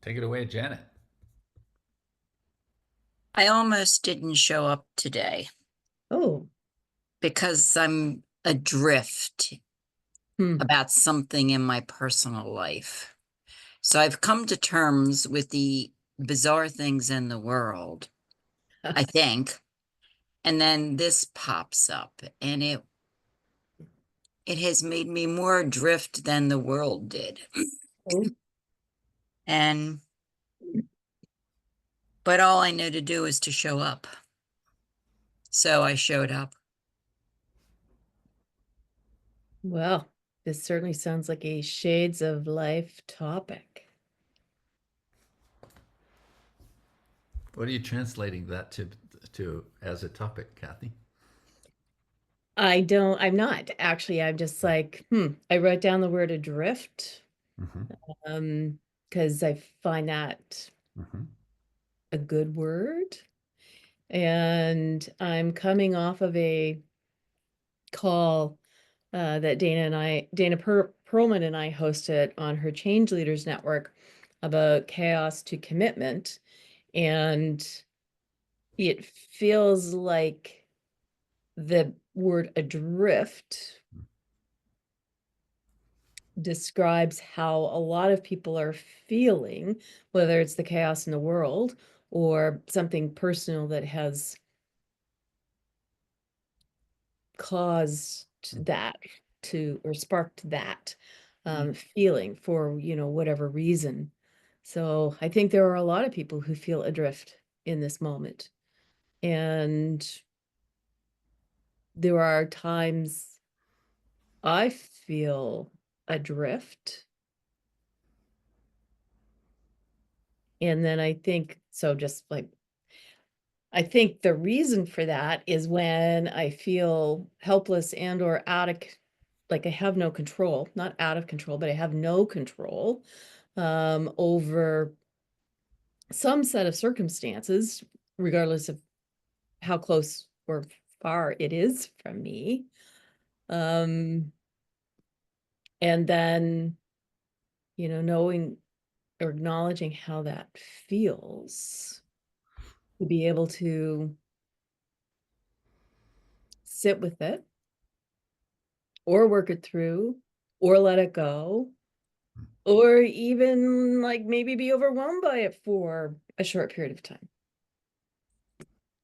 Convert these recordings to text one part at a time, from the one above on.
Take it away, Janet. I almost didn't show up today Oh, because I'm adrift hmm. about something in my personal life. So I've come to terms with the bizarre things in the world, I think. And then this pops up and it has made me more adrift than the world did. Oh, And but all I know to do is to show up. So I showed up. well, this certainly sounds like a shades of life topic. What are you translating that to as a topic, Kathy? I'm not actually, I'm just like, I wrote down the word adrift, Mm-hmm. because I find that Mm-hmm. a good word. And I'm coming off of a call that Perlman and I hosted on her Change Leaders Network about chaos to commitment. And it feels like the word adrift describes how a lot of people are feeling, whether it's the chaos in the world or something personal that has caused that to or sparked that feeling for whatever reason. So I think there are a lot of people who feel adrift in this moment, and there are times I feel adrift. And then I think so, just like I think the reason for that is when I feel helpless and or like I have no control, not out of control, but I have no control over some set of circumstances, regardless of how close or far it is from me. Um, and then, knowing or acknowledging how that feels, to be able to sit with it or work it through or let it go or even like maybe be overwhelmed by it for a short period of time.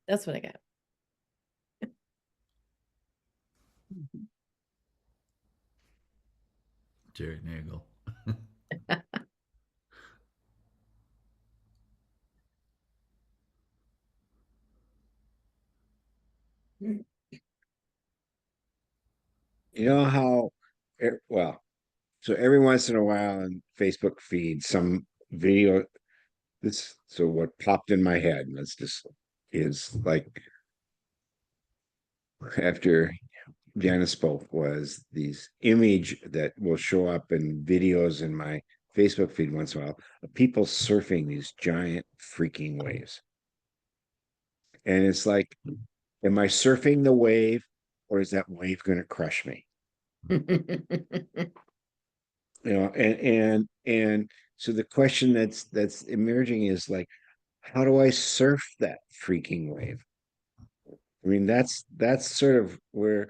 That's what I got. Jerry Nagel. You know how, well, so every once in a while on Facebook feed, some video, so what popped in my head, let's just, is like after Janice spoke, was these image that will show up in videos in my Facebook feed once in a while of people surfing these giant freaking waves. And it's like, am I surfing the wave or is that wave going to crush me? And so the question that's emerging is like, how do I surf that freaking wave? I mean, that's sort of where,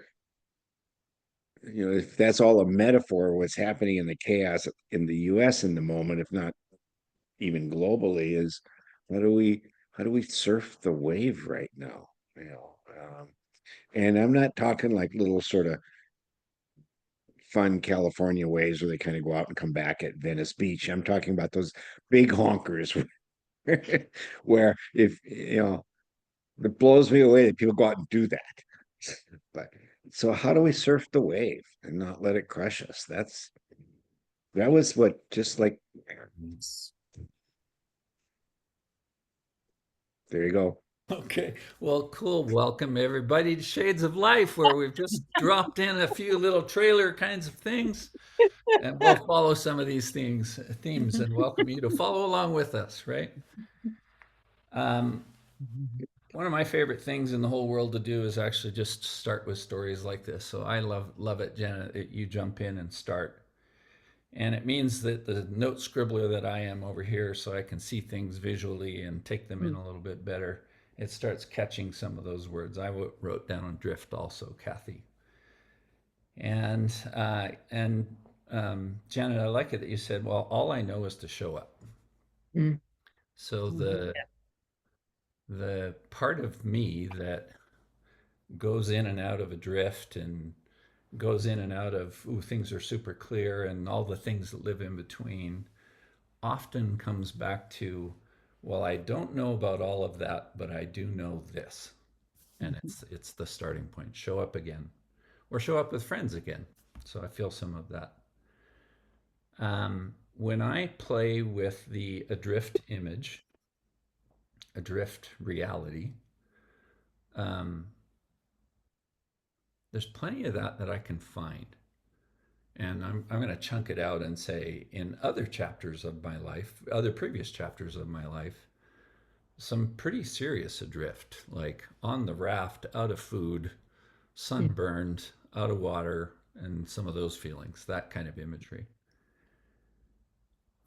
if that's all a metaphor, what's happening in the chaos in the US in the moment, if not even globally, is how do we how do we surf the wave right now? And I'm not talking like little sort of fun California waves where they kind of go out and come back at Venice Beach. I'm talking about those big honkers where if it blows me away that people go out and do that. But so how do we surf the wave and not let it crush us? That was what just like there you go. Okay, well, cool. Welcome everybody to Shades of Life, where we've just dropped in a few little trailer kinds of things, and we'll follow some of these themes, and welcome you to follow along with us. Right? Um, One of my favorite things in the whole world to do is actually just start with stories like this. So I love it, Janet, that you jump in and start. And it means that the note scribbler that I am over here, so I can see things visually and take them in Mm. a little bit better, it starts catching some of those words. I wrote down on drift also, Kathy. And Janet, I like it that you said, well, all I know is to show up. Mm. So Mhm. the part of me that goes in and out of a drift and goes in and out of, ooh, things are super clear and all the things that live in between often comes back to, well, I don't know about all of that, but I do know this. And Mhm. it's the starting point. Show up again or show up with friends again. So I feel some of that. When I play with the adrift image, adrift reality, um, there's plenty of that that I can find. And I'm going to chunk it out and say in other chapters of my life, other previous chapters of my life, some pretty serious adrift, like on the raft, out of food, Mm. sunburned, out of water, and some of those feelings, that kind of imagery.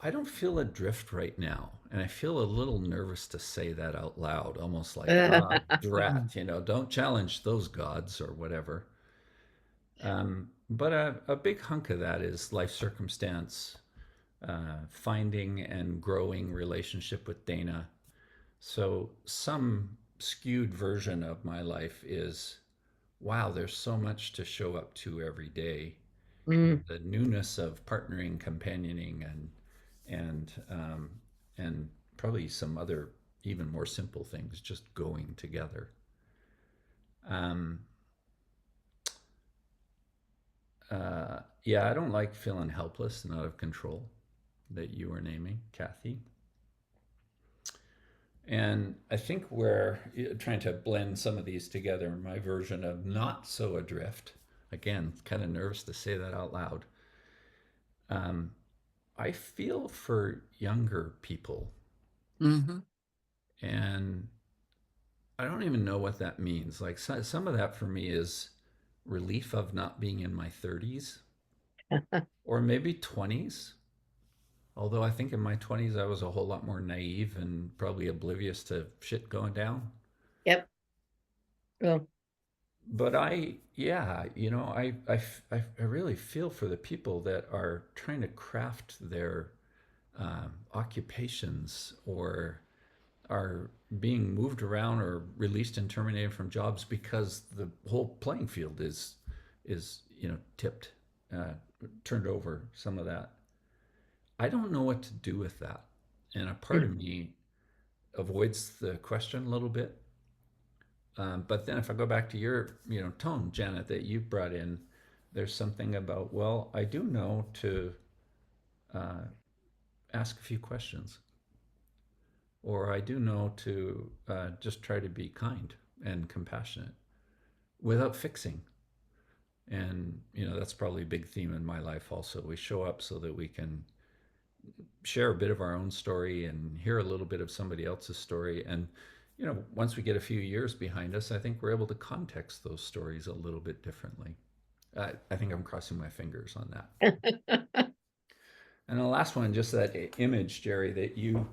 I don't feel adrift right now. And I feel a little nervous to say that out loud, almost like, ah, drat, don't challenge those gods or whatever. But a big hunk of that is life circumstance, finding and growing relationship with Dana. So some skewed version of my life is, wow, there's so much to show up to every day. Mm. The newness of partnering, companioning, and and probably some other even more simple things, just going together. Um, yeah, I don't like feeling helpless and out of control that you were naming, Kathy. And I think we're trying to blend some of these together. My version of not so adrift, again, kind of nervous to say that out loud. Um, I feel for younger people, Mhm. and I don't even know what that means. Like some of that for me is relief of not being in my 30s or maybe 20s. Although I think in my 20s I was a whole lot more naive and probably oblivious to shit going down. Yep. Well, But yeah, I really feel for the people that are trying to craft their occupations or are being moved around or released and terminated from jobs because the whole playing field is tipped, uh, turned over. Some of that, I don't know what to do with that, and a part mm. of me avoids the question a little bit. But then if I go back to your, tone, Janet, that you brought in, there's something about, well, I do know to uh, ask a few questions, or I do know to just try to be kind and compassionate without fixing. And, that's probably a big theme in my life also. We show up so that we can share a bit of our own story and hear a little bit of somebody else's story. And, once we get a few years behind us, I think we're able to context those stories a little bit differently. I think I'm crossing my fingers on that. And the last one, just that image, Jerry, that you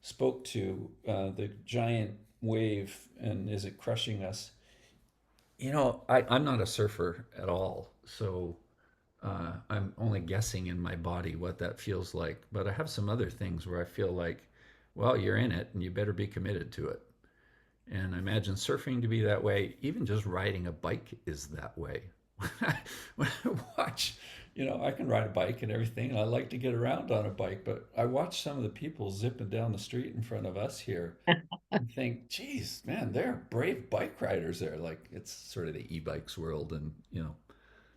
spoke to, the giant wave, and is it crushing us? I'm not a surfer at all, so I'm only guessing in my body what that feels like. But I have some other things where I feel like, well, you're in it and you better be committed to it. And I imagine surfing to be that way. Even just riding a bike is that way. When I watch, I can ride a bike and everything, and I like to get around on a bike, but I watch some of the people zipping down the street in front of us here and think, geez, man, they're brave bike riders there. Like it's sort of the e-bikes world, and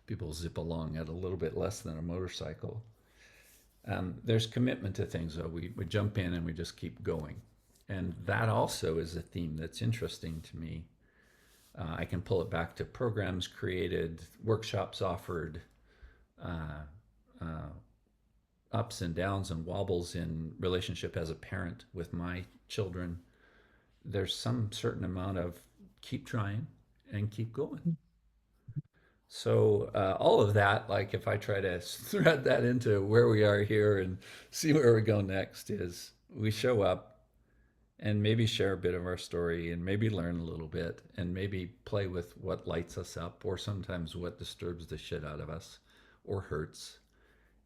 people zip along at a little bit less than a motorcycle. There's commitment to things, though. We jump in and we just keep going. And that also is a theme that's interesting to me. I can pull it back to programs created, workshops offered, uh, uh, ups and downs and wobbles in relationship as a parent with my children. There's some certain amount of keep trying and keep going. So all of that, like if I try to thread that into where we are here and see where we go next, is we show up and maybe share a bit of our story and maybe learn a little bit and maybe play with what lights us up or sometimes what disturbs the shit out of us or hurts.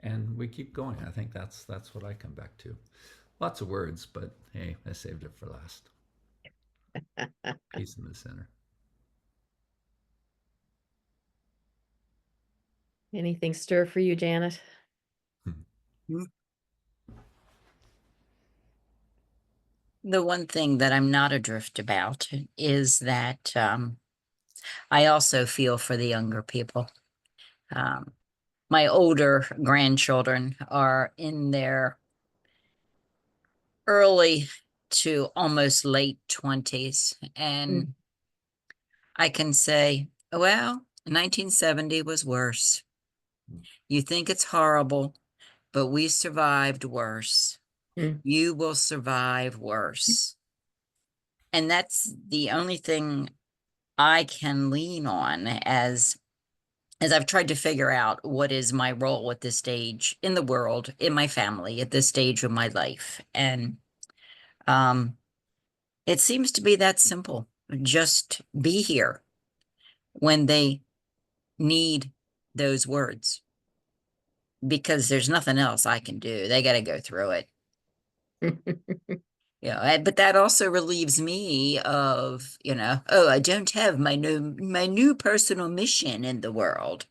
And we keep going. I think that's what I come back to. Lots of words, but hey, I saved it for last. Peace in the center. Anything stir for you, Janet? The one thing that I'm not adrift about is that I also feel for the younger people. My older grandchildren are in their early to almost late 20s. And I can say, well, 1970 was worse. You think it's horrible, but we survived worse. You will survive worse. And that's the only thing I can lean on as I've tried to figure out what is my role at this stage in the world, in my family, at this stage of my life. And it seems to be that simple. Just be here when they need those words, because there's nothing else I can do. They got to go through it. Yeah, but that also relieves me of, oh, I don't have my new personal mission in the world.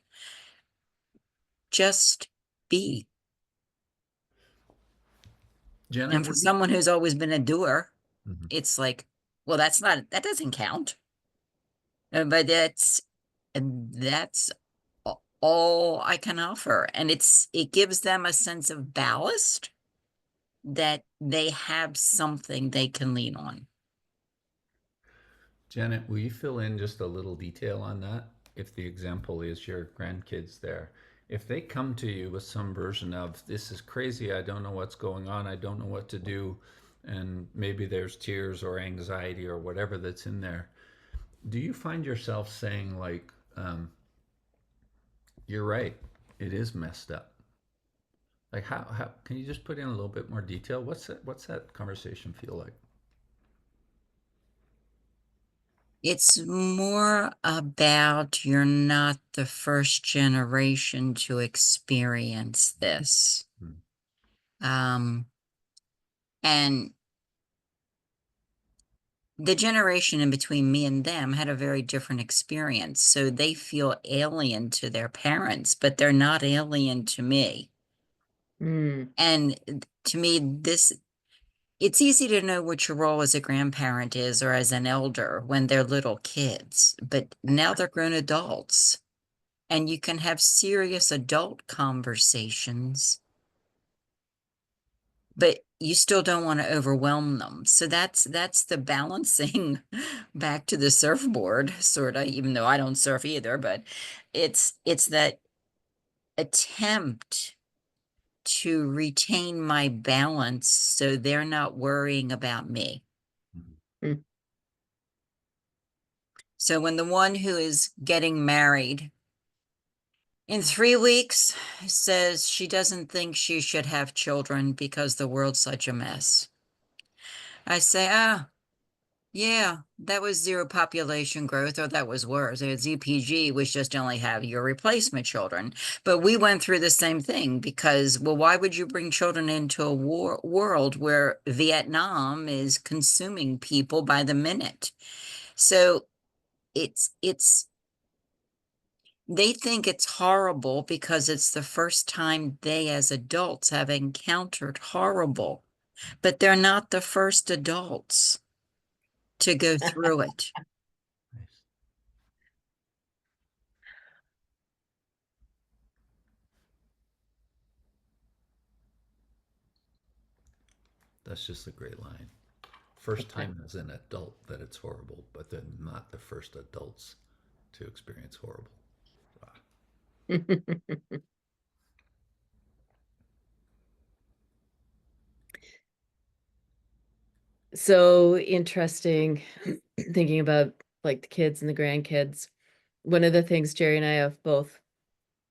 Just be. Janet, And for someone who's always been a doer, it's like, well, that doesn't count. But that's all I can offer. And it gives them a sense of ballast that they have something they can lean on. Janet, will you fill in just a little detail on that? If the example is your grandkids there, if they come to you with some version of, this is crazy, I don't know what's going on, I don't know what to do, and maybe there's tears or anxiety or whatever that's in there, do you find yourself saying, like, you're right, it is messed up? Like, how can you just put in a little bit more detail? What's that conversation feel like? It's more about you're not the first generation to experience this. And the generation in between me and them had a very different experience. So they feel alien to their parents, but they're not alien to me. And to me, it's easy to know what your role as a grandparent is or as an elder when they're little kids, but now they're grown adults and you can have serious adult conversations, but you still don't want to overwhelm them. So that's the balancing back to the surfboard, sort of, even though I don't surf either, but it's that attempt to retain my balance so they're not worrying about me. So when the one who is getting married in 3 weeks says she doesn't think she should have children because the world's such a mess, I say, yeah, that was zero population growth, or that was worse. ZPG was just only have your replacement children. But we went through the same thing because, well, why would you bring children into a world where Vietnam is consuming people by the minute? So they think it's horrible because it's the first time they as adults have encountered horrible, but they're not the first adults to go through it. Nice. That's just a great line. First time as an adult that it's horrible, but they're not the first adults to experience horrible. So interesting thinking about like the kids and the grandkids. one of the things Jerry and I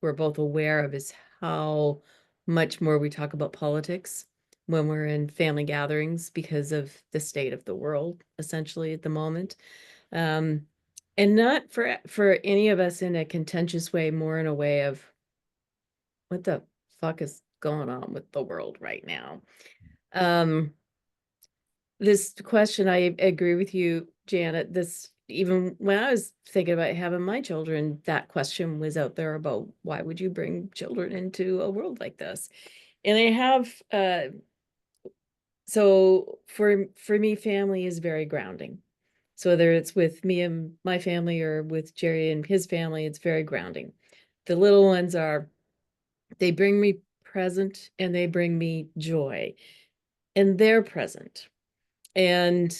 we're both aware of is how much more we talk about politics when we're in family gatherings because of the state of the world, essentially at the moment. Um, and not for any of us in a contentious way, more in a way of what the fuck is going on with the world right now. This question, I agree with you, Janet. This, even when I was thinking about having my children, that question was out there about why would you bring children into a world like this? And I have so for me, family is very grounding. So whether it's with me and my family or with Jerry and his family, it's very grounding. The little ones they bring me present and they bring me joy, and they're present. And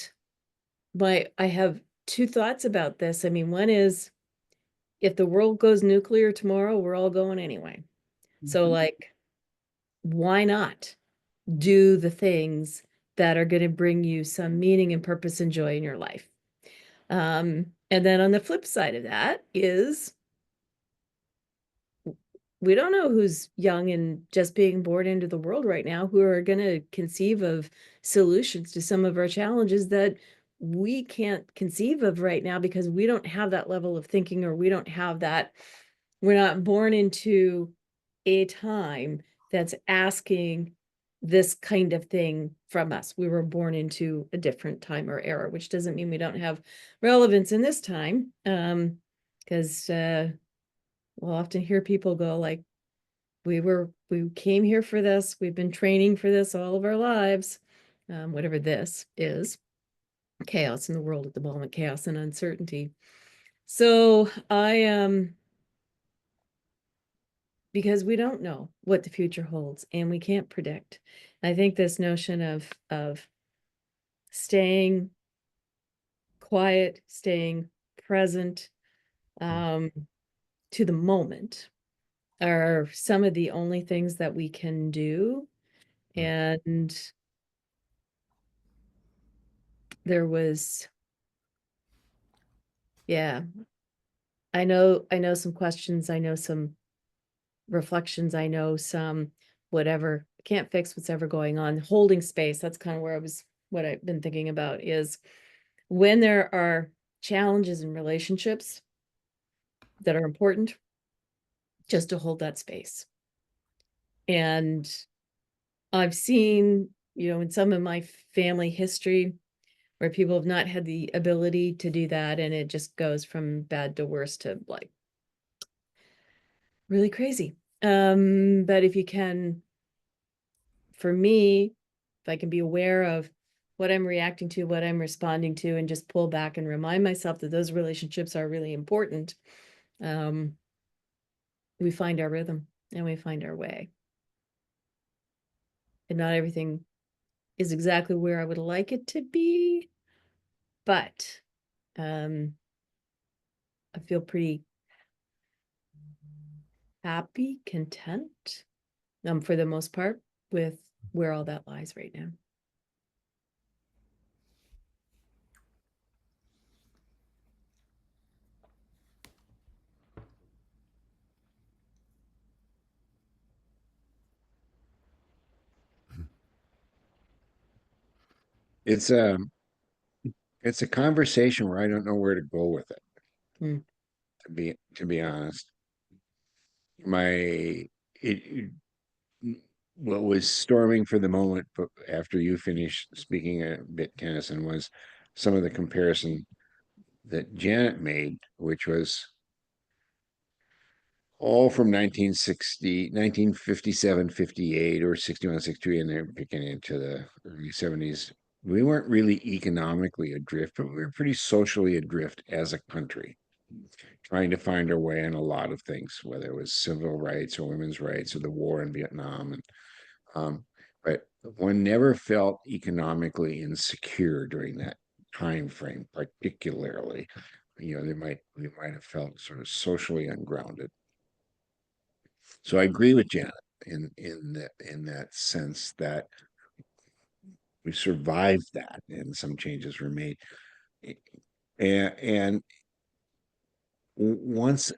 I have two thoughts about this. I mean, one is if the world goes nuclear tomorrow, we're all going anyway. So like, why not do the things that are going to bring you some meaning and purpose and joy in your life? And then on the flip side of that is we don't know who's young and just being born into the world right now who are going to conceive of solutions to some of our challenges that we can't conceive of right now because we don't have that level of thinking, or we don't have that. We're not born into a time that's asking this kind of thing from us. We were born into a different time or era, which doesn't mean we don't have relevance in this time. Because we'll often hear people go like, we came here for this. We've been training for this all of our lives. Whatever this is, chaos in the world at the moment, chaos and uncertainty. So because we don't know what the future holds and we can't predict. I think this notion of staying quiet, staying present, to the moment are some of the only things that we can do. And there was, yeah, I know some questions, I know some reflections, I know some whatever. I can't fix what's ever going on. Holding space, that's kind of what I've been thinking about is when there are challenges in relationships that are important, just to hold that space. And I've seen, in some of my family history where people have not had the ability to do that, and it just goes from bad to worse to like really crazy. But if you can, for me, if I can be aware of what I'm reacting to, what I'm responding to, and just pull back and remind myself that those relationships are really important, we find our rhythm and we find our way. And not everything is exactly where I would like it to be, but I feel pretty happy, content, for the most part, with where all that lies right now. It's a conversation where I don't know where to go with it, Mm. to be honest. It what was storming for the moment, but after you finished speaking a bit, Tennyson, was some of the comparison that Janet made, which was all from 1960, 1957, 58, or 61, 62, and they're picking into the early 70s. We weren't really economically adrift, but we were pretty socially adrift as a country, trying to find our way in a lot of things, whether it was civil rights or women's rights or the war in Vietnam. But one never felt economically insecure during that time frame, particularly. We might have felt sort of socially ungrounded. So I agree with Janet in that sense that we survived that, and some changes were made. And once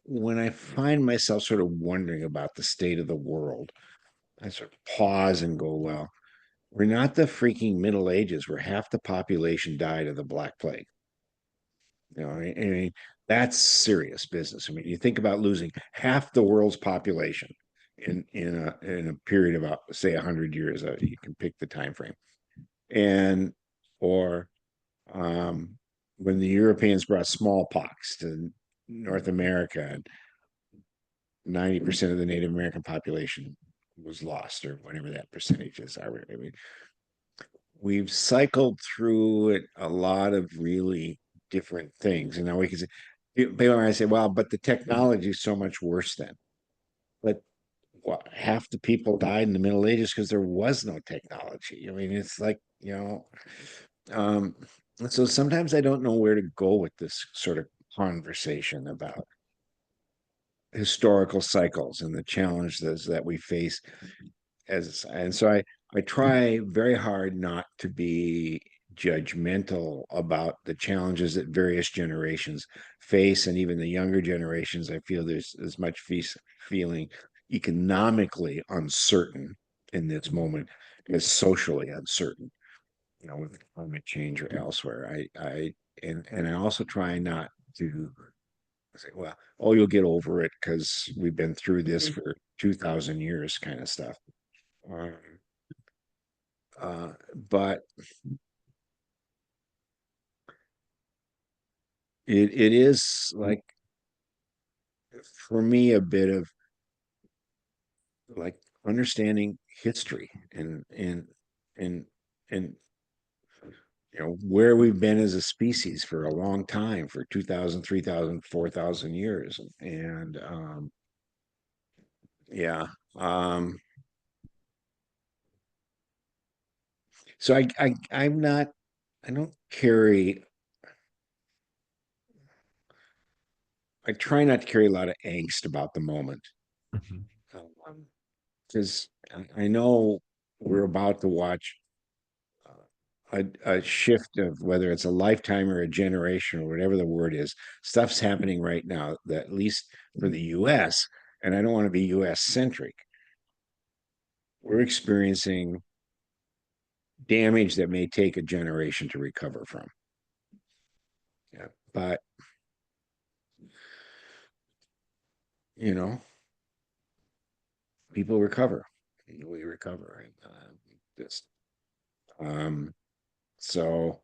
when I find myself sort of wondering about the state of the world, I sort of pause and go, well, we're not the freaking Middle Ages where half the population died of the Black Plague. You know, I mean, that's serious business. I mean, you think about losing half the world's population in a period of about, say, 100 years. You can pick the time frame, and or um, when the Europeans brought smallpox to North America, and 90% of the Native American population was lost, or whatever that percentage is. I mean, we've cycled through it a lot of really different things. And now we can say, people are going to say, well, but the technology is so much worse then. But what, half the people died in the Middle Ages because there was no technology. I mean, it's like, um, so sometimes I don't know where to go with this sort of conversation about historical cycles and the challenges that we face and so I try very hard not to be judgmental about the challenges that various generations face, and even the younger generations. I feel there's as much feeling economically uncertain in this moment as socially uncertain, with climate change or elsewhere. And I also try not to say, well, oh, you'll get over it because we've been through this for 2,000 years, kind of stuff. Um, but it is like, for me, a bit of like understanding history and and where we've been as a species for a long time, for 2,000, 3,000, 4,000 years. And yeah. So I'm not, I don't carry, I try not to carry a lot of angst about the moment. Mhm. Because I know we're about to watch a shift of, whether it's a lifetime or a generation or whatever the word is. Stuff's happening right now that, at least for the US, and I don't want to be US centric, we're experiencing damage that may take a generation to recover from. Yeah, but you know, people recover. We recover. Just so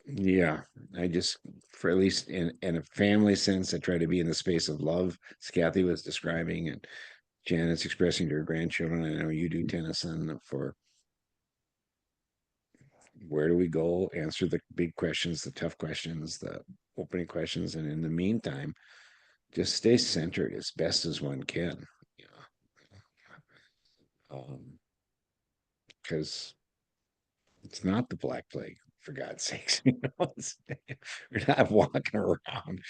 yeah, I just, for at least in a family sense, I try to be in the space of love, as Kathy was describing, and Janet's expressing to her grandchildren. I know you do, Tenneson, for where do we go? Answer the big questions, the tough questions, the opening questions, and in the meantime, just stay centered as best as one can. You Because it's not the Black Plague, for God's sakes. We're not walking around,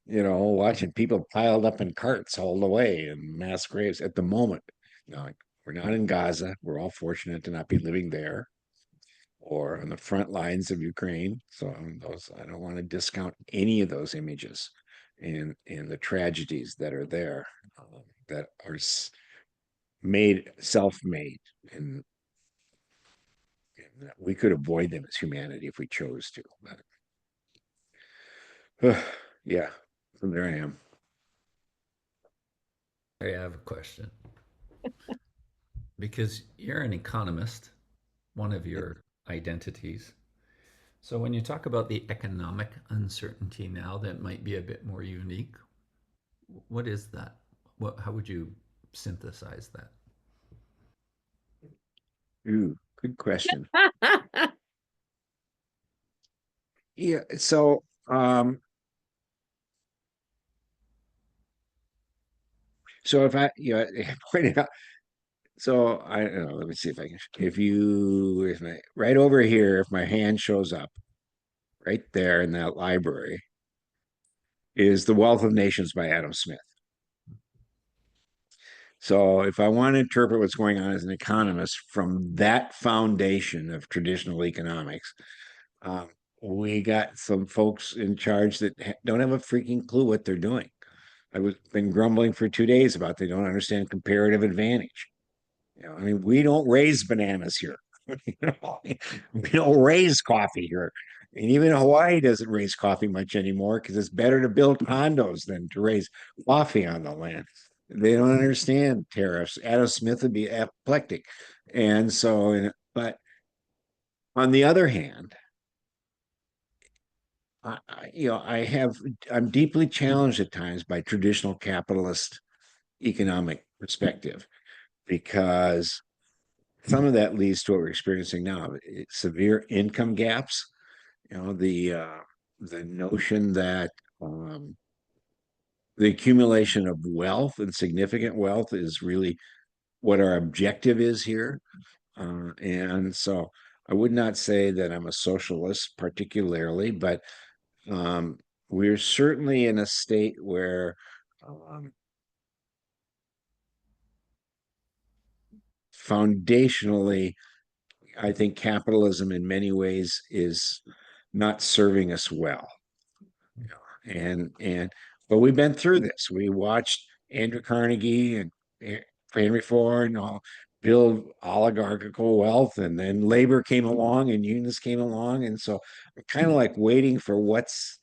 watching people piled up in carts all the way and mass graves at the moment. Like, we're not in Gaza. We're all fortunate to not be living there or on the front lines of Ukraine. So I don't want to discount any of those images and the tragedies that are there, that are self-made, and we could avoid them as humanity if we chose to. But yeah, so there I am. I have a question. Because you're an economist, one of your identities. So when you talk about the economic uncertainty now that might be a bit more unique, what is that? How would you synthesize that? Ooh, good question. Yeah, so if I, pointed out, so I don't know, let me see if I can, if my, right over here, if my hand shows up right there in that library, is The Wealth of Nations by Adam Smith. So if I want to interpret what's going on as an economist from that foundation of traditional economics, we got some folks in charge that don't have a freaking clue what they're doing. Been grumbling for 2 days about they don't understand comparative advantage. I mean, we don't raise bananas here. We don't raise coffee here. And even Hawaii doesn't raise coffee much anymore because it's better to build condos than to raise coffee on the land. They don't understand tariffs. Adam Smith would be apoplectic. And so, but on the other hand, I'm deeply challenged at times by traditional capitalist economic perspective because some of that leads to what we're experiencing now, severe income gaps. The notion that the accumulation of wealth and significant wealth is really what our objective is here. And so I would not say that I'm a socialist particularly, but we're certainly in a state where foundationally, I think capitalism in many ways is not serving us well. And but we've been through this. We watched Andrew Carnegie and Henry Ford and all build oligarchical wealth, and then labor came along and unions came along, and so I'm kind of like waiting for what's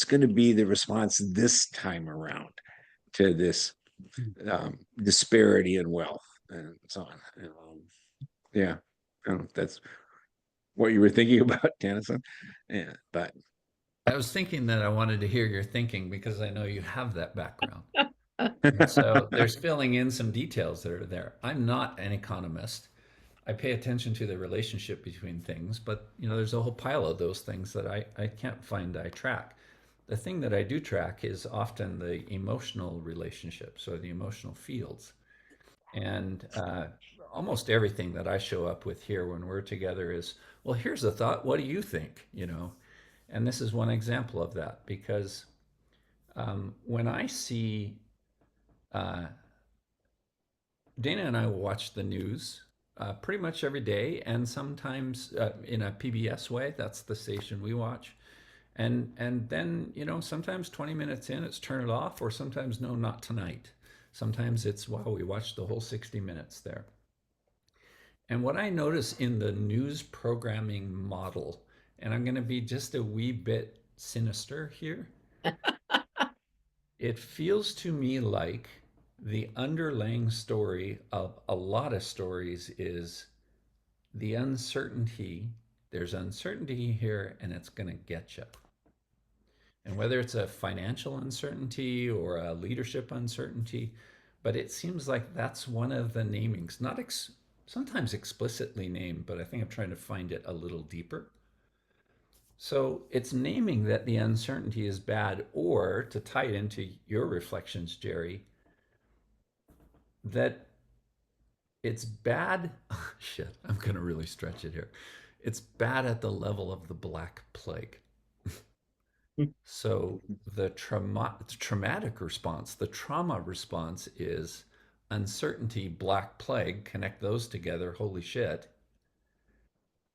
going to be the response this time around to this disparity in wealth and so on. Yeah, that's what you were thinking about, Tenneson. Yeah, but I was thinking that I wanted to hear your thinking because I know you have that background. So there's filling in some details that are there. I'm not an economist. I pay attention to the relationship between things, but there's a whole pile of those things that I can't find I track. The thing that I do track is often the emotional relationships or the emotional fields. And almost everything that I show up with here when we're together is, well, here's a thought. What do you think? And this is one example of that because when I see uh, Dana and I will watch the news pretty much every day, and sometimes in a PBS way. That's the station we watch. And then sometimes 20 minutes in, it's turn it off, or sometimes no, not tonight. Sometimes it's wow, we watched the whole 60 minutes there. And what I notice in the news programming model, and I'm going to be just a wee bit sinister here, it feels to me like the underlying story of a lot of stories is the uncertainty. There's uncertainty here, and it's going to get you. And whether it's a financial uncertainty or a leadership uncertainty, but it seems like that's one of the namings, not sometimes explicitly named, but I think I'm trying to find it a little deeper. So it's naming that the uncertainty is bad, or to tie it into your reflections, Jerry, that it's bad. Shit, I'm going to really stretch it here. It's bad at the level of the Black Plague. So the traumatic response, the trauma response is uncertainty, Black Plague, connect those together, holy shit.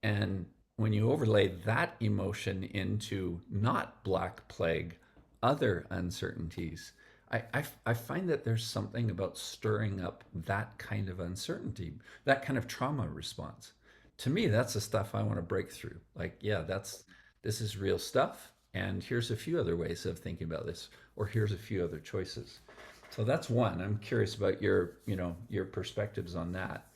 And when you overlay that emotion into not Black Plague, other uncertainties, I find that there's something about stirring up that kind of uncertainty, that kind of trauma response. To me, that's the stuff I want to break through. Like, yeah, this is real stuff. And here's a few other ways of thinking about this, or here's a few other choices. So that's one. I'm curious about your perspectives on that.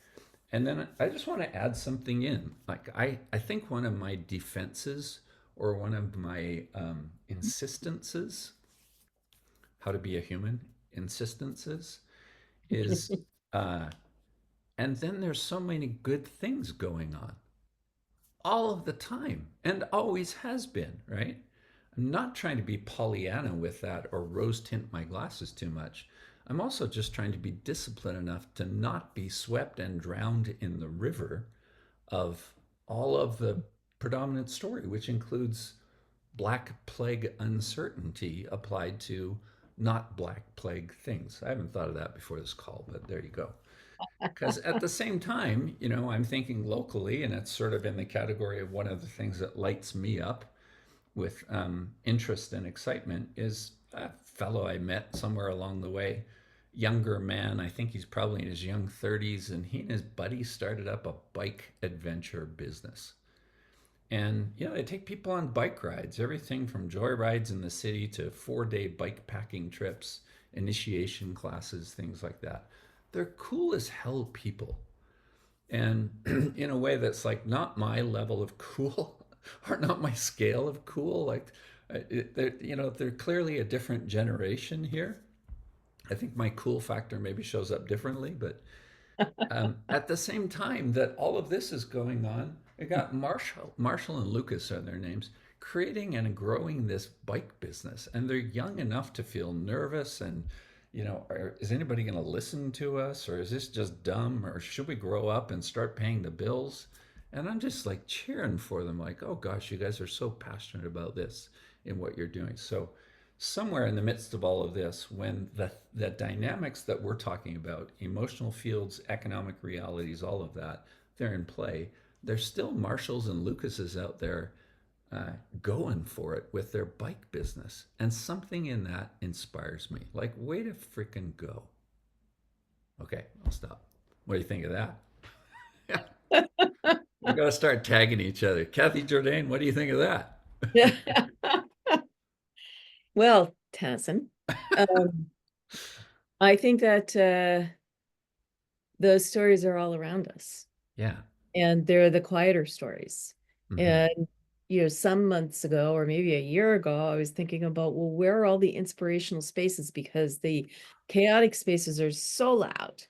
And then I just want to add something in. Like I think one of my defenses or one of my insistences, how to be a human, insistences, is, and then there's so many good things going on all of the time and always has been, right? I'm not trying to be Pollyanna with that or rose tint my glasses too much. I'm also just trying to be disciplined enough to not be swept and drowned in the river of all of the predominant story, which includes Black Plague uncertainty applied to not Black Plague things. I haven't thought of that before this call, but there you go. Because at the same time, I'm thinking locally, and it's sort of in the category of one of the things that lights me up with interest and excitement is a fellow I met somewhere along the way, younger man. I think he's probably in his young 30s, and he and his buddy started up a bike adventure business. And they take people on bike rides, everything from joy rides in the city to 4-day bike packing trips, initiation classes, things like that. They're cool as hell people. And in a way that's like not my level of cool or not my scale of cool. Like, they're clearly a different generation here. I think my cool factor maybe shows up differently, but at the same time that all of this is going on, I got Marshall and Lucas are their names, creating and growing this bike business, and they're young enough to feel nervous and is anybody going to listen to us, or is this just dumb, or should we grow up and start paying the bills? And I'm just like cheering for them, like, oh gosh, you guys are so passionate about this and what you're doing. So somewhere in the midst of all of this, when the dynamics that we're talking about, emotional fields, economic realities, all of that, they're in play. There's still Marshalls and Lucases out there going for it with their bike business. And something in that inspires me. Like, way to freaking go. Okay, I'll stop. What do you think of that? We got to start tagging each other. Kathy Jourdain, what do you think of that? Well, Tenneson, I think that those stories are all around us. Yeah. And they're the quieter stories. Mm-hmm. And, some months ago, or maybe a year ago, I was thinking about, well, where are all the inspirational spaces? Because the chaotic spaces are so loud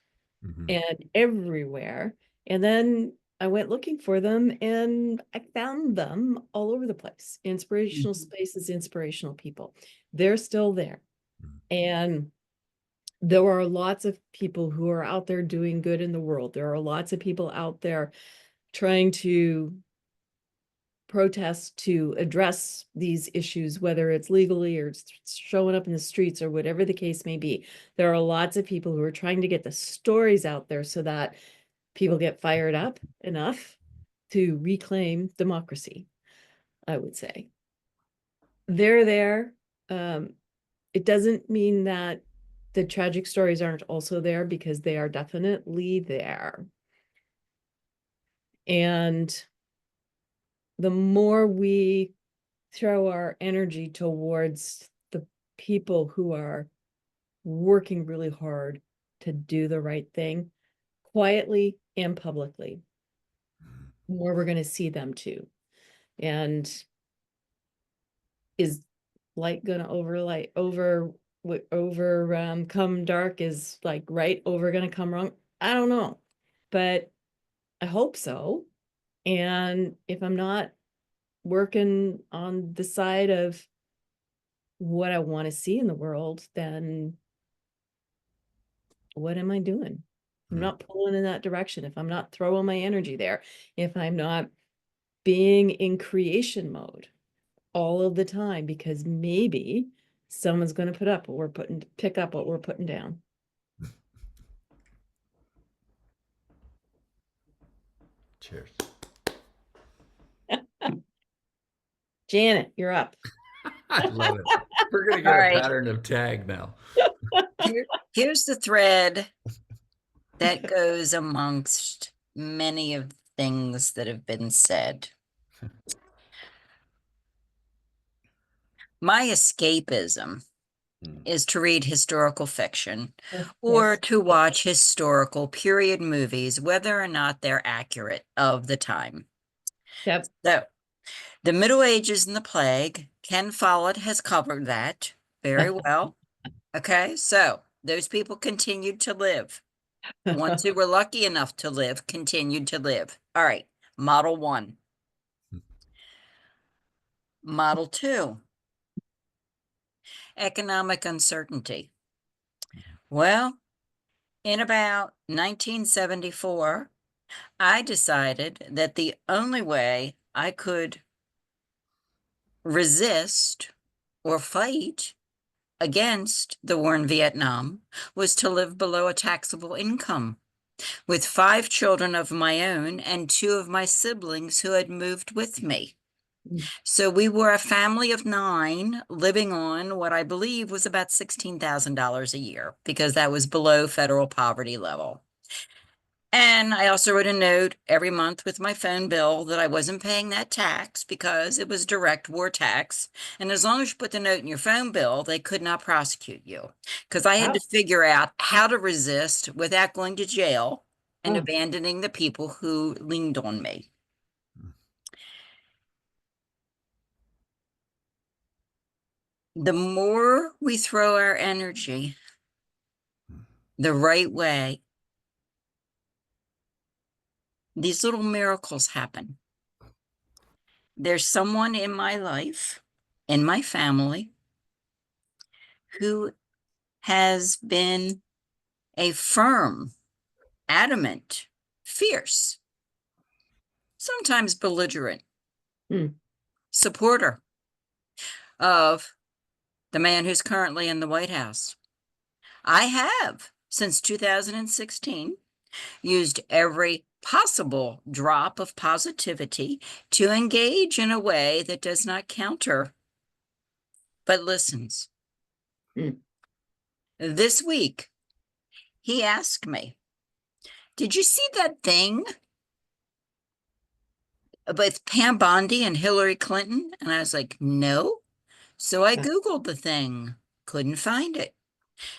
and everywhere. And then I went looking for them and I found them all over the place. Inspirational spaces, inspirational people. They're still there. And there are lots of people who are out there doing good in the world. There are lots of people out there trying to protest to address these issues, whether it's legally or showing up in the streets or whatever the case may be. There are lots of people who are trying to get the stories out there so that people get fired up enough to reclaim democracy, I would say. They're there. It doesn't mean that the tragic stories aren't also there, because they are definitely there. And the more we throw our energy towards the people who are working really hard to do the right thing, quietly and publicly, the more we're going to see them too. And is light going to come dark? Is like right over going to come wrong? I don't know, but I hope so. And if I'm not working on the side of what I want to see in the world, then what am I doing? I'm not pulling in that direction. If I'm not throwing my energy there, if I'm not being in creation mode all of the time, because maybe someone's going to pick up what we're putting down. Cheers. Janet, you're up. I love it. We're going to get All a right. pattern of tag now. Here's the thread that goes amongst many of the things that have been said. My escapism is to read historical fiction or to watch historical period movies, whether or not they're accurate of the time. Yep. So, the Middle Ages and the Plague, Ken Follett has covered that very well. Okay, so those people continued to live. Ones who were lucky enough to live continued to live. All right, Model 1. Model 2. Economic uncertainty. Well, in about 1974, I decided that the only way I could resist or fight against the war in Vietnam was to live below a taxable income, with 5 children of my own and 2 of my siblings who had moved with me. So we were a family of 9 living on what I believe was about $16,000 a year because that was below federal poverty level. And I also wrote a note every month with my phone bill that I wasn't paying that tax because it was direct war tax. And as long as you put the note in your phone bill, they could not prosecute you because I had to figure out how to resist without going to jail and abandoning the people who leaned on me. The more we throw our energy the right way, these little miracles happen. There's someone in my life, in my family, who has been a firm, adamant, fierce, sometimes belligerent supporter of the man who's currently in the White House. I have, since 2016, used every possible drop of positivity to engage in a way that does not counter, but listens. This week, he asked me, "Did you see that thing with Pam Bondi and Hillary Clinton?" And I was like, "No." So I Googled the thing, couldn't find it.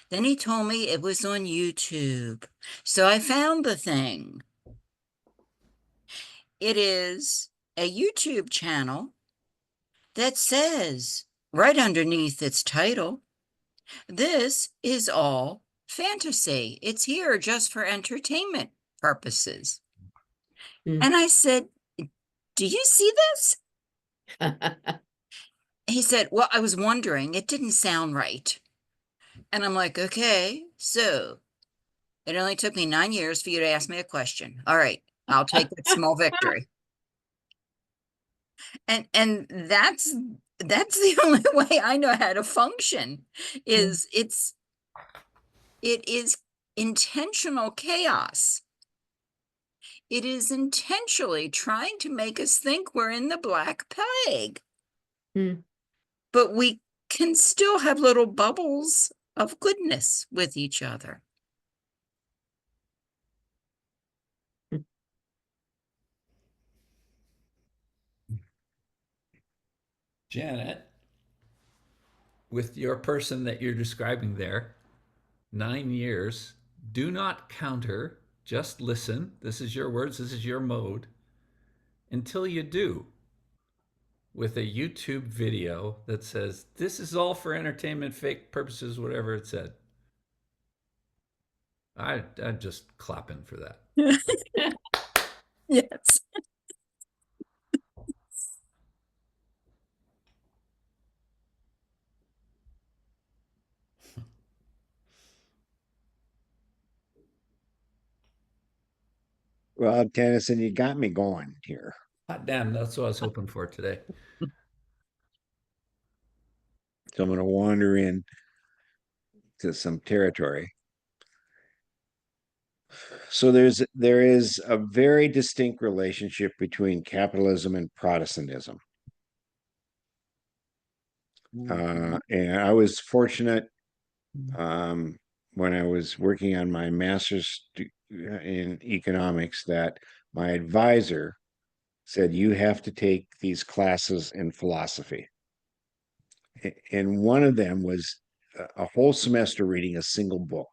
Then he told me it was on YouTube. So I found the thing. It is a YouTube channel that says right underneath its title, "This is all fantasy. It's here just for entertainment purposes." And I said, "Do you see this?" He said, "Well, I was wondering, it didn't sound right." And I'm like, "Okay, so it only took me 9 years for you to ask me a question. All right, I'll take that small victory." And that's the only way I know how to function is it is intentional chaos. It is intentionally trying to make us think we're in the Black Plague. But we can still have little bubbles of goodness with each other. Janet, with your person that you're describing there, 9 years, do not counter, just listen. This is your words, this is your mode, until you do, with a YouTube video that says, "This is all for entertainment, fake purposes," whatever it said. I'm just clapping for that. Yes. Well, Tennyson, you got me going here. Hot damn, that's what I was hoping for today. So I'm going to wander in to some territory. So there is a very distinct relationship between capitalism and Protestantism. And I was fortunate when I was working on my master's in economics that my advisor said, "You have to take these classes in philosophy." And one of them was a whole semester reading a single book.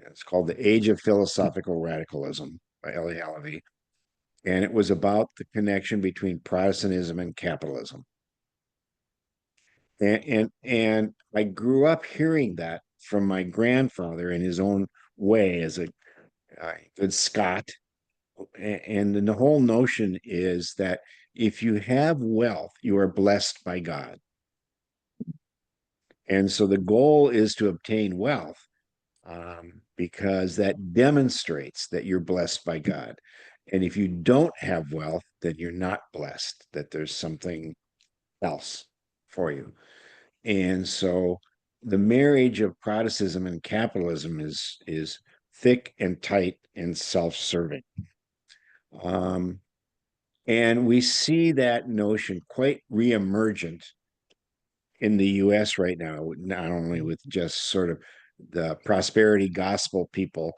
It's called The Age of Philosophical Radicalism by Elie Halavy. And it was about the connection between Protestantism and capitalism. And I grew up hearing that from my grandfather in his own way as a good Scot. And the whole notion is that if you have wealth, you are blessed by God. And so the goal is to obtain wealth because that demonstrates that you're blessed by God. And if you don't have wealth, then you're not blessed, that there's something else for you. And so the marriage of Protestantism and capitalism is thick and tight and self-serving. And we see that notion quite reemergent in the US right now, not only with just sort of the prosperity gospel people,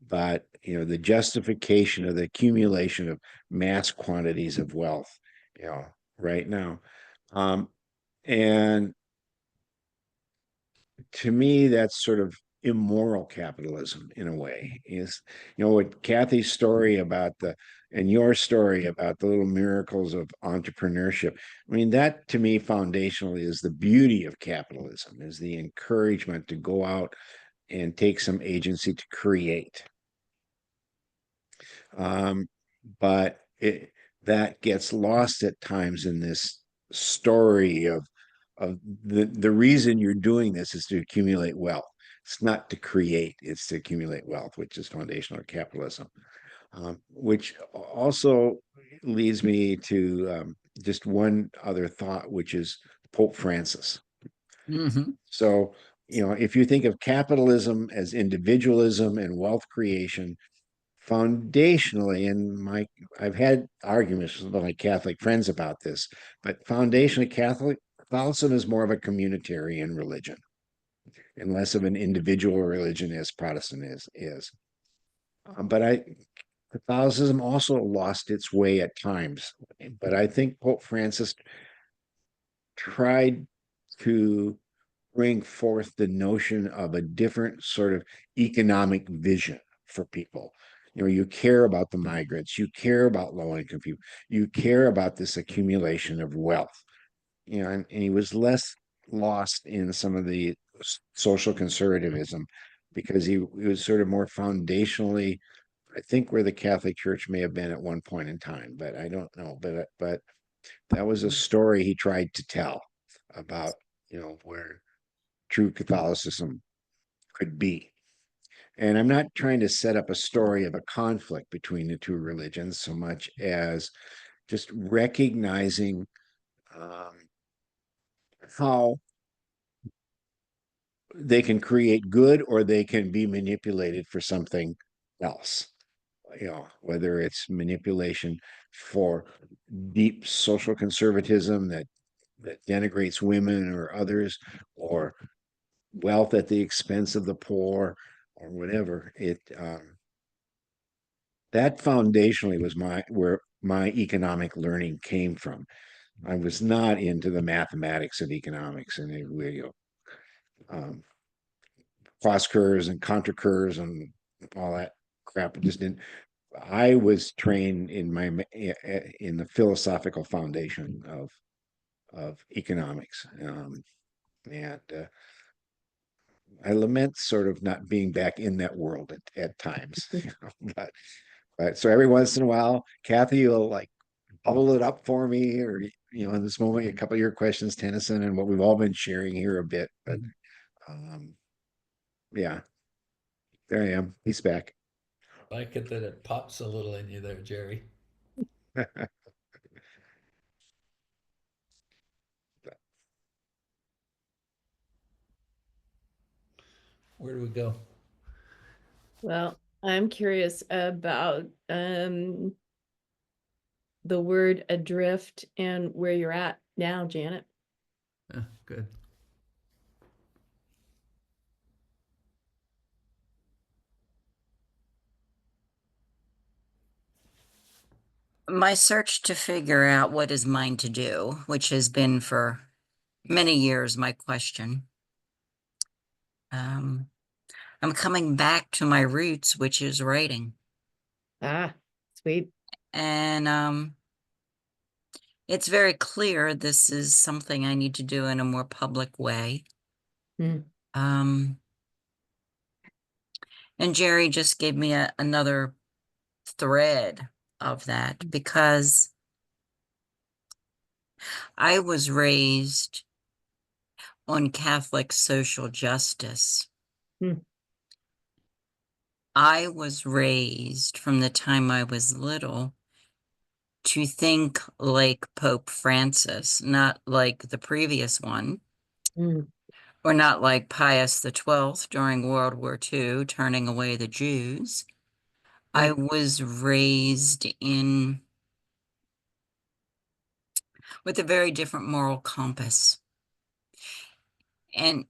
but the justification of the accumulation of mass quantities of wealth, right now. And to me, that's sort of immoral capitalism in a way. Is what Kathy's story about and your story about the little miracles of entrepreneurship. I mean, that to me foundationally is the beauty of capitalism, is the encouragement to go out and take some agency to create. But that gets lost at times in this story of the reason you're doing this is to accumulate wealth. It's not to create, it's to accumulate wealth, which is foundational capitalism. Which also leads me to just one other thought, which is Pope Francis. Mm-hmm. So, if you think of capitalism as individualism and wealth creation, foundationally, and I've had arguments with my Catholic friends about this, but foundationally, Catholicism is more of a communitarian religion and less of an individual religion as Protestant is. But Catholicism also lost its way at times. But I think Pope Francis tried to bring forth the notion of a different sort of economic vision for people. You care about the migrants, you care about low income people, you care about this accumulation of wealth. And he was less lost in some of the social conservatism because he was sort of more foundationally, I think, where the Catholic Church may have been at one point in time, but I don't know. But that was a story he tried to tell about, where true Catholicism could be. And I'm not trying to set up a story of a conflict between the two religions so much as just recognizing how they can create good or they can be manipulated for something else. Whether it's manipulation for deep social conservatism that denigrates women or others, or wealth at the expense of the poor, or whatever. That foundationally was where my economic learning came from. I was not into the mathematics of economics and cost curves and contra curves and all that crap. It just didn't. I was trained in the philosophical foundation of economics, and I lament sort of not being back in that world at times. But so every once in a while, Kathy will like bubble it up for me, or in this moment, a couple of your questions, Tenneson, and what we've all been sharing here a bit. But yeah, there I am. He's back. I like it that it pops a little in you there, Jerry. Where do we go? Well, I'm curious about the word adrift and where you're at now, Janet. Good. My search to figure out what is mine to do, which has been for many years my question. I'm coming back to my roots, which is writing. Ah, sweet. And it's very clear this is something I need to do in a more public way. Mm. And Jerry just gave me another thread of that, because I was raised on Catholic social justice. Mm. I was raised from the time I was little to think like Pope Francis, not like the previous one, Mm. or not like Pius XII during World War II, turning away the Jews. I was raised in with a very different moral compass. And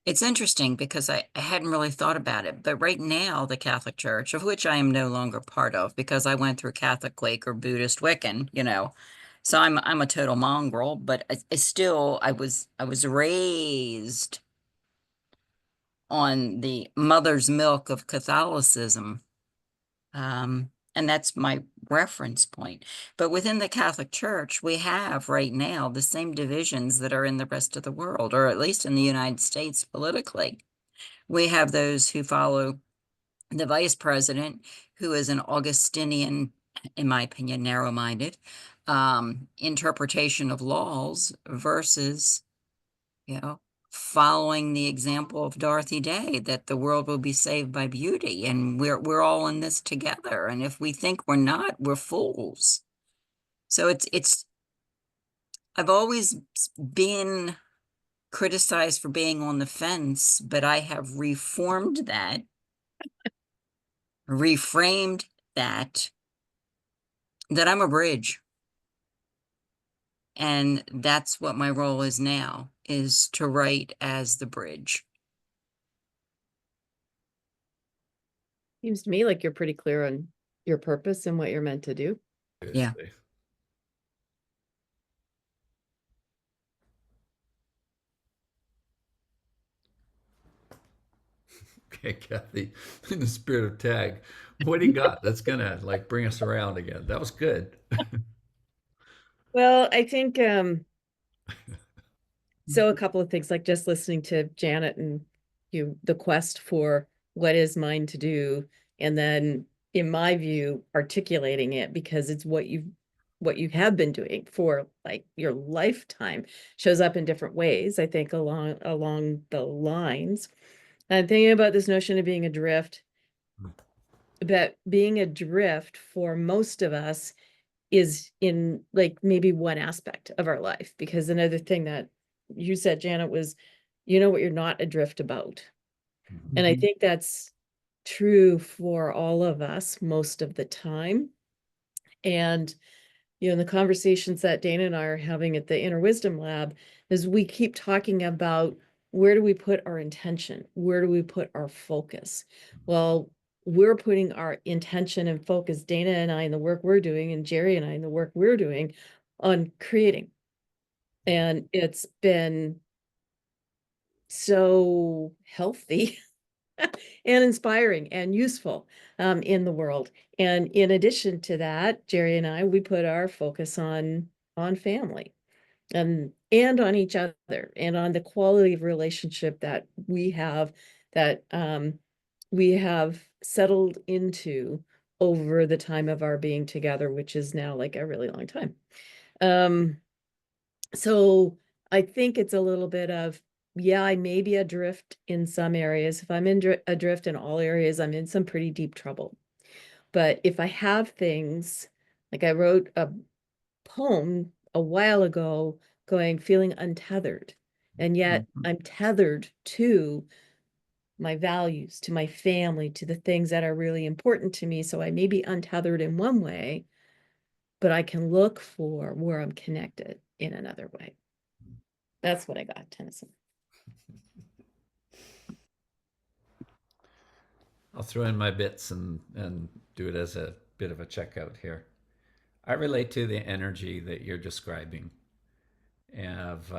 it's interesting because I hadn't really thought about it, but right now the Catholic Church, of which I am no longer part of because I went through Catholic, Quaker, Buddhist, Wiccan, so I'm a total mongrel, but I still I was raised on the mother's milk of Catholicism. And that's my reference point. But within the Catholic Church, we have right now the same divisions that are in the rest of the world, or at least in the United States politically. We have those who follow the vice president, who is an Augustinian, in my opinion, narrow-minded interpretation of laws versus, you know, following the example of Dorothy Day, that the world will be saved by beauty, and we're all in this together. And if we think we're not, we're fools. So it's I've always been criticized for being on the fence, but I have reformed that, reframed that, that I'm a bridge. And that's what my role is now, is to write as the bridge. Seems to me like you're pretty clear on your purpose and what you're meant to do. Yeah. Seriously. Okay, Kathy, in the spirit of tag, what do you got that's gonna like bring us around again? That was good. Well, I think so a couple of things, like just listening to Janet and the quest for what is mine to do, and then in my view, articulating it because it's what you have been doing for like your lifetime, shows up in different ways, I think, along the lines. I'm thinking about this notion of being adrift, but being adrift for most of us is in like maybe one aspect of our life, because another thing that you said, Janet, was what you're not adrift about. And I think that's true for all of us most of the time. And in the conversations that Dana and I are having at the Inner Wisdom Lab, is we keep talking about, where do we put our intention? Where do we put our focus? Well, we're putting our intention and focus, Dana and I, in the work we're doing, and Jerry and I in the work we're doing, on creating. And it's been so healthy and inspiring and useful in the world. And in addition to that, Jerry and I, we put our focus on family and on each other and on the quality of relationship that that we have settled into over the time of our being together, which is now like a really long time. So I think it's a little bit of, yeah, I may be adrift in some areas. If I'm adrift in all areas, I'm in some pretty deep trouble. But if I have things, like I wrote a poem a while ago feeling untethered, and yet I'm tethered to my values, to my family, to the things that are really important to me. So I may be untethered in one way, but I can look for where I'm connected in another way. That's what I got, Tennyson. I'll throw in my bits and do it as a bit of a checkout here. I relate to the energy that you're describing of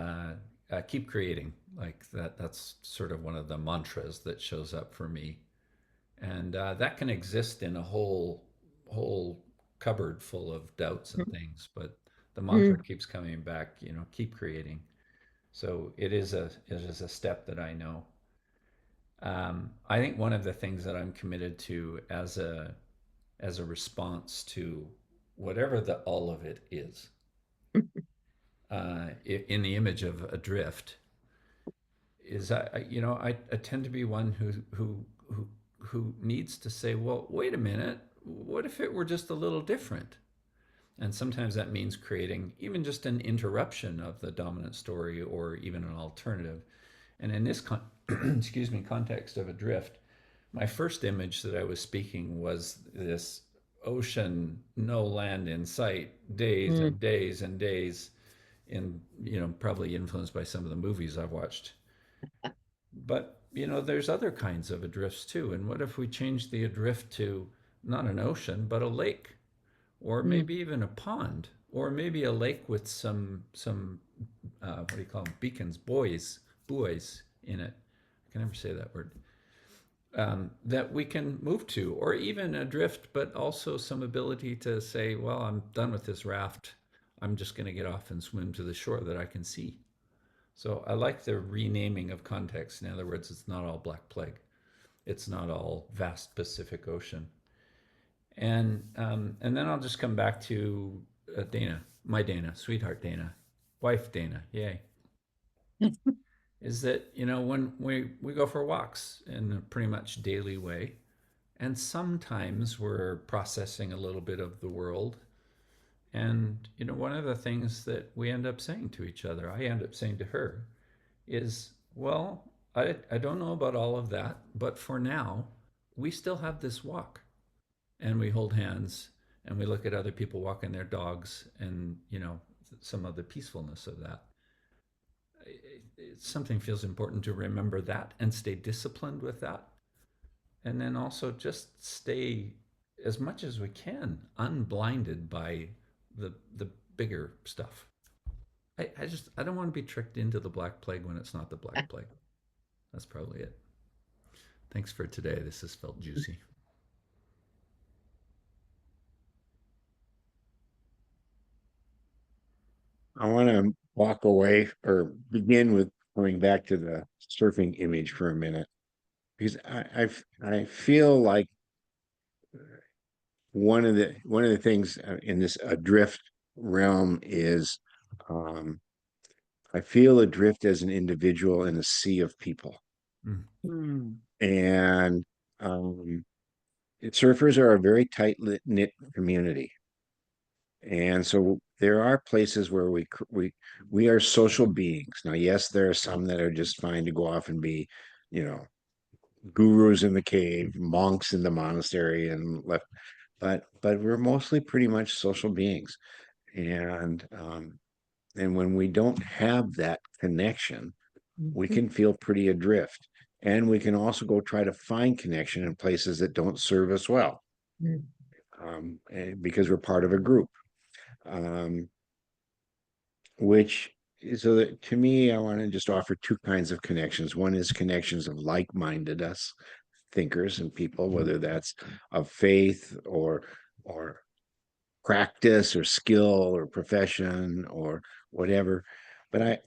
keep creating. Like that's sort of one of the mantras that shows up for me. And that can exist in a whole cupboard full of doubts and things, but the mantra keeps coming back, keep creating. So it is a step that I know. I think one of the things that I'm committed to as a response to whatever the all of it is, in the image of adrift, is I tend to be one who needs to say, well, wait a minute, what if it were just a little different? And sometimes that means creating even just an interruption of the dominant story or even an alternative. And in this context of adrift, my first image that I was speaking was this ocean, no land in sight, days Mm. and days and days, in, probably influenced by some of the movies I've watched. But, there's other kinds of adrifts too. And what if we change the adrift to not an ocean, but a lake, or Mm. maybe even a pond, or maybe a lake with some what do you call them? Beacons, buoys in it. I can never say that word. That we can move to, or even adrift, but also some ability to say, well, I'm done with this raft. I'm just going to get off and swim to the shore that I can see. So I like the renaming of context. In other words, it's not all Black Plague. It's not all vast Pacific Ocean. And then I'll just come back to Dana, my Dana, sweetheart Dana, wife Dana, yay. Is that, when we go for walks in a pretty much daily way, and sometimes we're processing a little bit of the world. And, one of the things that we end up saying to each other, I end up saying to her, is, well, I don't know about all of that, but for now, we still have this walk. And we hold hands and we look at other people walking their dogs, and, some of the peacefulness of that. Something feels important to remember that and stay disciplined with that. And then also just stay, as much as we can, unblinded by the bigger stuff. I don't want to be tricked into the Black Plague when it's not the Black Plague. That's probably it. Thanks for today. This has felt juicy. I want to walk away or begin with going back to the surfing image for a minute, because I feel like one of the things in this adrift realm is, um, I feel adrift as an individual in a sea of people. Mm. Mm. And surfers are a very tight knit community. And so there are places where we are social beings. Now, yes, there are some that are just fine to go off and be, you know, gurus in the cave, monks in the monastery, and left. But we're mostly pretty much social beings. And when we don't have that connection, we Mhm. can feel pretty adrift. And we can also go try to find connection in places that don't serve us well, Mm. because we're part of a group. Um, which so that to me, I want to just offer two kinds of connections. One is connections of like-minded us thinkers and people, whether that's of faith or practice or skill or profession or whatever. But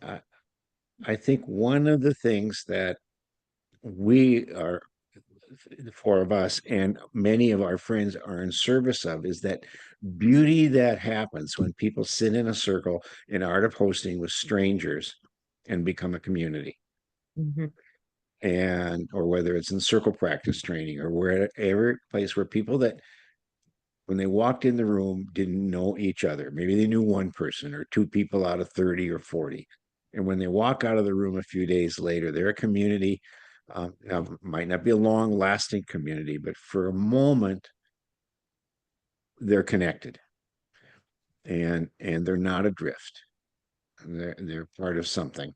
I think one of the things that we are, the four of us and many of our friends, are in service of, is that beauty that happens when people sit in a circle in art of hosting with strangers and become a community. Mhm. And or whether it's in circle practice training or wherever place where people that when they walked in the room didn't know each other, maybe they knew one person or two people out of 30 or 40, and when they walk out of the room a few days later, they're a community. Now, might not be a long lasting community, but for a moment they're connected, and they're not adrift. They're part of something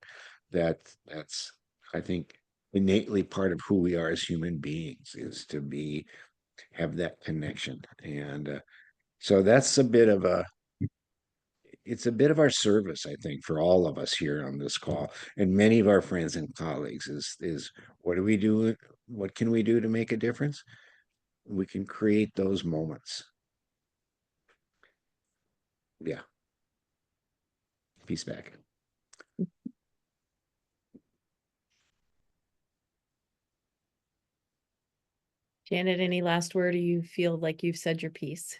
that's, I think, innately part of who we are as human beings, is to have that connection. And so that's it's a bit of our service, I think, for all of us here on this call, and many of our friends and colleagues, is what do we do? What can we do to make a difference? We can create those moments. Yeah. Peace back. Janet, any last word, or you feel like you've said your piece?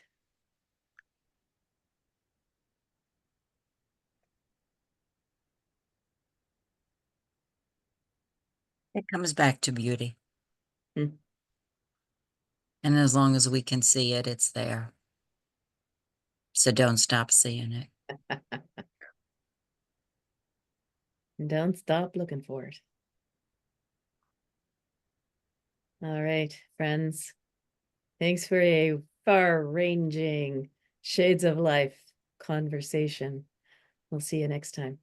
It comes back to beauty. Mm. And as long as we can see it, it's there. So don't stop seeing it. And don't stop looking for it. All right, friends. Thanks for a far-ranging Shades of Life conversation. We'll see you next time.